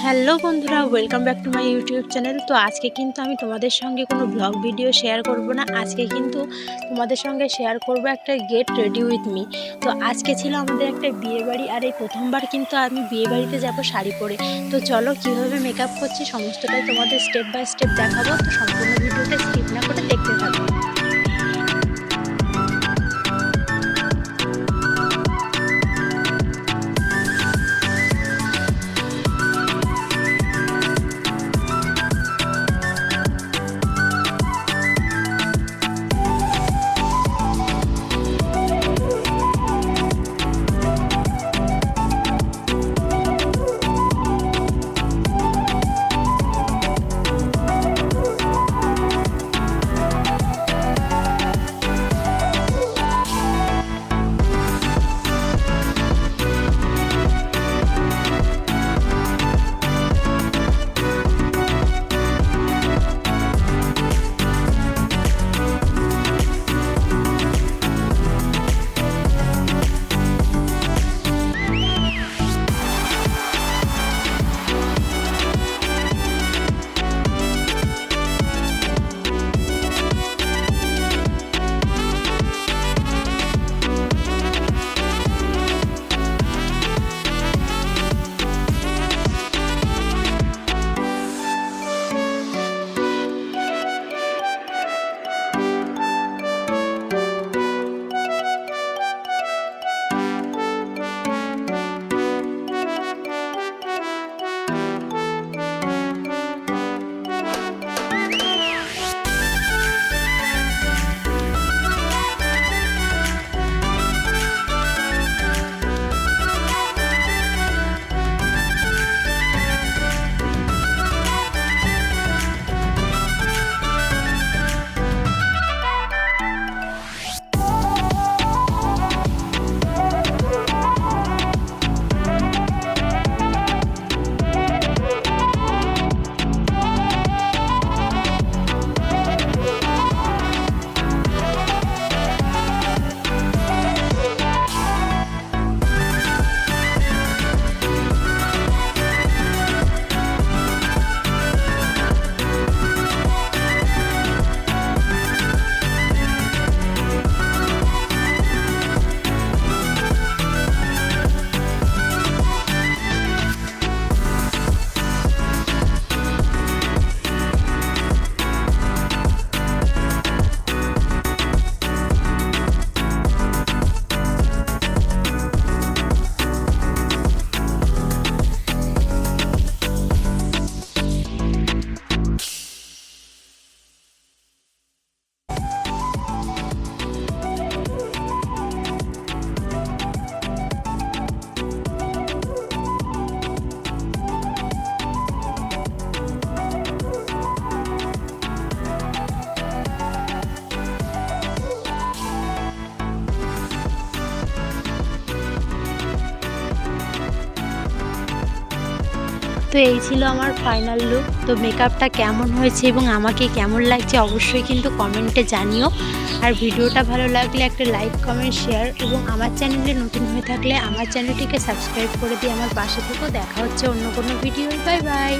Hello বন্ধুরা, welcome back to my YouTube channel. তো আজকে কিন্তু আমি তোমাদের সঙ্গে কোনো ব্লগ ভিডিও শেয়ার করব না। আজকে কিন্তু তোমাদের সঙ্গে শেয়ার করব একটা গেট রেডি উইথ মি। তো আজকে ছিল আমাদের একটা বিয়েবাড়ি, আর এই প্রথমবার কিন্তু আমি বিয়েবাড়িতে যাব শাড়ি পরে। তো চলো কীভাবে মেকআপ করছি সমস্তটাই তোমাদের স্টেপ বাই স্টেপ দেখাবো। তো সম্পূর্ণ ভিডিওটা স্কিপ না করে দেখতে থাকো। তো এই ছিল আমার ফাইনাল লুক। তো মেকআপটা কেমন হয়েছে এবং আমাকে কেমন লাগছে অবশ্যই কিন্তু কমেন্টে জানিও। আর ভিডিওটা ভালো লাগলে একটা লাইক, কমেন্ট, শেয়ার এবং আমার চ্যানেলে নতুন হয়ে থাকলে আমার চ্যানেলটিকে সাবস্ক্রাইব করে দিয়ে আমার পাশে থেকেও। দেখা হচ্ছে অন্য কোনো ভিডিও। Bye bye.